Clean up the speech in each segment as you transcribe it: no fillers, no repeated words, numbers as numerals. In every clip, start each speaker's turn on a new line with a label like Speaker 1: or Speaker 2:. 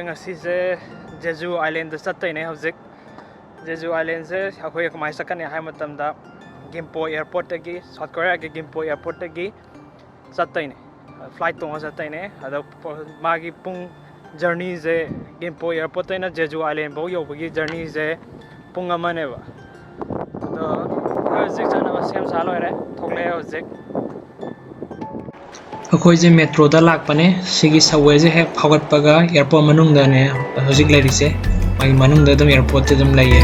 Speaker 1: ngasi se Jeju Island da chatai ne hojik Jeju Island se akhoi kamai sakane hai matam da Gimpo airport tagi South Korea ge Gimpo airport tagi chatai ne flight tong chatai ne ada magi pung journey je Gimpo airport taina Jeju Island bo yobagi journey je pung amane ba to hojik chana sem salo ere thogle hojik
Speaker 2: अखोई जे metro दा लाकपने सिगी Subway जे हे फावगतपगा airport मनुंग दा ने हजिक लेरिसे माई मनुंग दा दम airport ते दम लाइए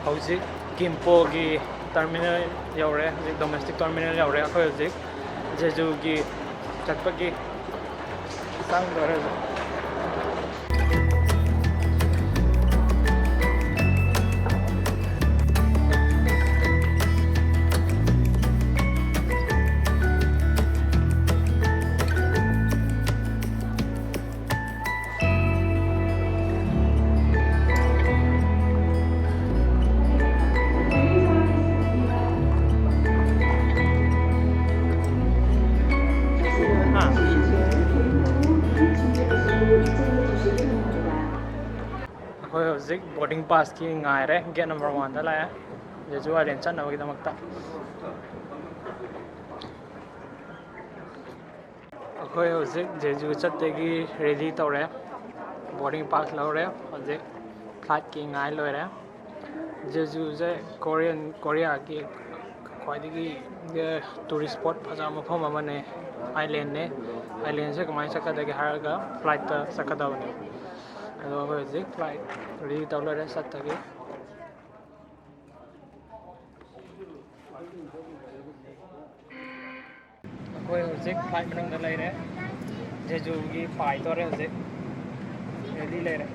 Speaker 1: हजिक Gimpo की टर्मिनल यावरे हजिक डोमेस्टिक टर्मिनल यावरे अखोई हजिक जेजू की चटपगी सांग दरे hojik boarding pass ki ngai re gate number 1 da la ya Jeju Island chan na gi damakta akhoi hojik Jeju chatte gi ready tore boarding pass lo re hojik flight ki ngai lo re Jeju je Korea ki khoi gi tourist spot phaja ma phom amane island se kamai sakada gi haraga flight ta sakada bane ado hojik flight ready tawla re sattagi akhoi hojik flight manung da lai re Jeju gi pai tore hojik ready lai re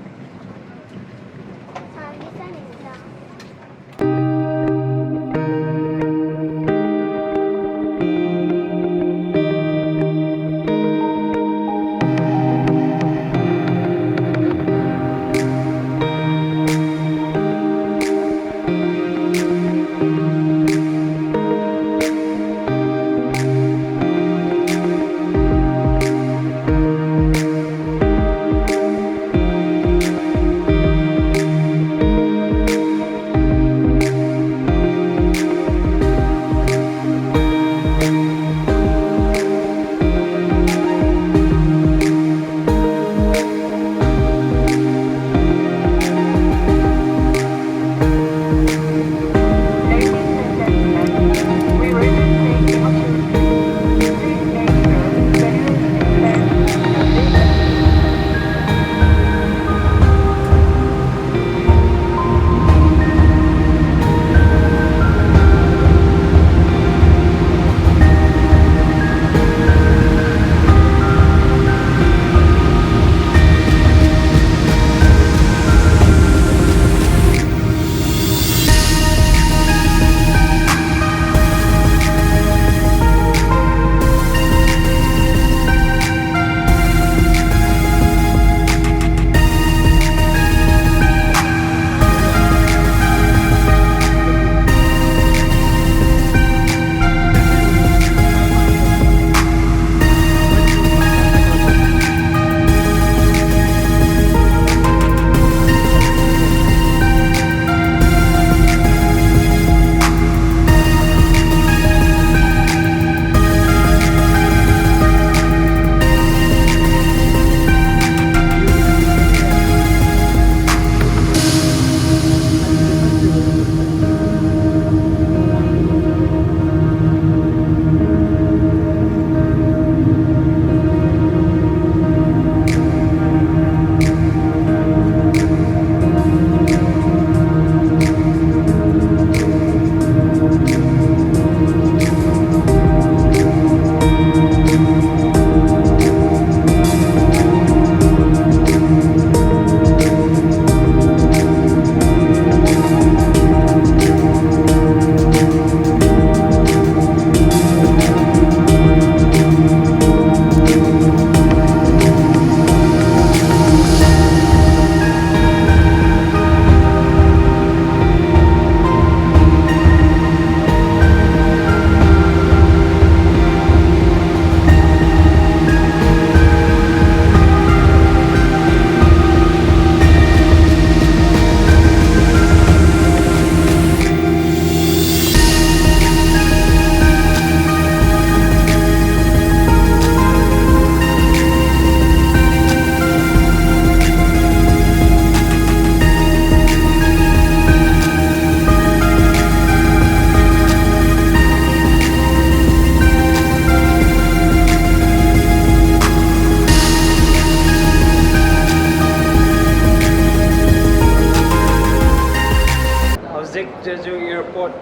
Speaker 1: ꯍꯧꯖꯤꯛ ꯖꯦꯖꯨ airport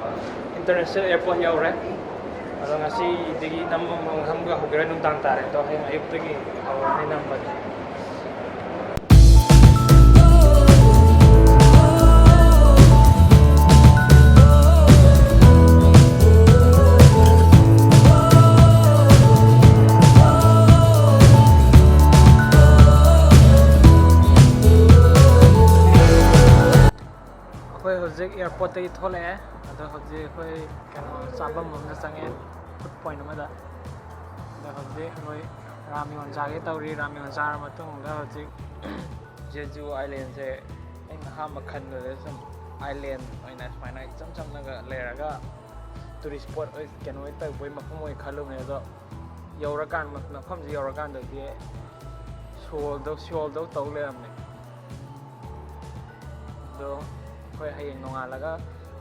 Speaker 1: international airport ꯌꯧꯔꯦ ꯑꯗꯣ ꯉꯁꯤꯗꯒꯤ ꯅꯝꯕ ꯃꯐꯝꯒ ꯍꯧꯒꯦꯔꯥ ꯅꯨꯡꯗꯥꯡ ꯇꯥꯔꯦ ꯑꯗꯣ ꯍꯌꯦꯡ ꯑꯌꯨꯛꯇꯒꯤ ꯍꯧꯔꯅꯤ ꯅꯝꯕꯗꯤ ꯑꯩꯈꯣꯏ ꯍꯧꯖꯤꯛ ꯑꯦꯌꯔꯄꯣꯔꯠꯇꯒꯤ ꯊꯣꯛꯂꯛꯑꯦ ꯑꯗꯣ ꯍꯧꯖꯤꯛ ꯑꯩꯈꯣꯏ ꯀꯩꯅꯣ ꯆꯥꯐꯝ ꯑꯃꯗ ꯆꯪꯉꯦ ꯐꯨꯗ ꯄꯣꯏꯟꯠ ꯑꯃꯗ ꯑꯗꯣ ꯍꯧꯖꯤꯛ ꯑꯩꯈꯣꯏ ꯔꯥꯃꯤꯌꯣꯟ ꯆꯥꯒꯦ ꯇꯧꯔꯤ ꯔꯥꯃꯤꯌꯣꯟ ꯆꯥꯔ ꯃꯇꯨꯡꯗ ꯍꯧꯖꯤꯛ ꯖꯦꯖꯨ ꯑꯥꯏꯂꯦꯟꯁꯦ ꯑꯩꯅ ꯑꯍꯥꯟꯕ ꯈꯟꯕꯗ ꯁꯨꯝ ꯑꯥꯏꯂꯦꯟ ꯑꯣꯏꯅ ꯁꯨꯃꯥꯏꯅ ꯏꯆꯝ ꯆꯝꯅꯒ ꯂꯩꯔꯒ ꯇꯨꯔꯤꯁ ꯁ꯭ꯄꯣꯠ ꯀꯩꯅꯣ ꯇꯧꯕꯩ ꯃꯐꯝ ꯑꯣꯏ ꯈꯜꯂꯨꯕꯅꯦ ꯑꯗꯣ ꯌꯧꯔꯀꯥꯟꯗ ꯃꯐꯝꯁꯦ ꯌꯧꯔꯀꯥꯟꯗꯗꯤ ꯁꯣꯜꯗꯧ ꯇꯧ ꯂꯩꯔꯝꯃꯦ ꯑꯗꯣ ꯑꯩꯈꯣꯏ ꯍꯌꯦꯡ ꯅꯣꯡꯉꯥꯜꯂꯒ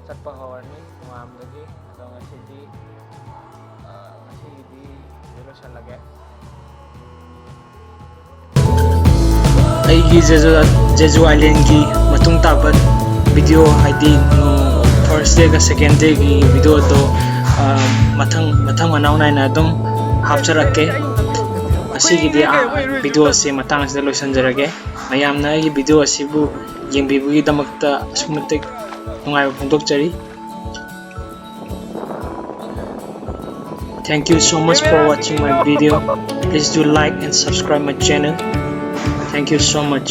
Speaker 1: ꯆꯠꯄ ꯍꯧꯔꯅꯤ ꯅꯣꯡꯉꯥꯟꯕꯗꯒꯤ ꯑꯗꯣ ꯉꯁꯤꯒꯤꯗꯤ ꯂꯣꯏꯁꯜꯂꯒꯦ
Speaker 2: ꯑꯩꯒꯤ ꯖꯦꯖꯨ ꯑꯥꯏꯂꯦꯟꯒꯤ ꯃꯇꯨꯡ ꯇꯥꯕ ꯚꯤꯗꯤꯑꯣ ꯍꯥꯏꯗꯤ ꯐꯥꯔꯁ ꯗꯦꯒ ꯁꯦꯀꯦꯟ ꯗꯦꯒꯤ ꯚꯤꯗꯤꯑꯣꯗꯣ ꯃꯊꯪ ꯃꯅꯥꯎ ꯅꯥꯏꯅ ꯑꯗꯨꯝ ꯍꯥꯞꯆꯔꯛꯀꯦ ꯉꯁꯤꯒꯤꯗꯤ ꯚꯤꯗꯤꯑꯣ ꯑꯁꯤ ꯃꯇꯥꯡ ꯑꯁꯤꯗ ꯂꯣꯏꯁꯤꯟꯖꯔꯒꯦ ꯃꯌꯥꯝꯅ ꯑꯩꯒꯤ ꯚꯤꯗꯤꯑꯣ ꯑꯁꯤꯕꯨ ꯌꯦꯡꯕꯤꯕꯒꯤꯗꯃꯛꯇ ꯑꯁꯨꯛꯀꯤ ꯃꯇꯤꯛ ꯅꯨꯡꯉꯥꯏꯕ ꯐꯣꯡꯗꯣꯛꯆꯔꯤ Thank you so much for watching my video. Please do like and subscribe my channel. Thank you so much.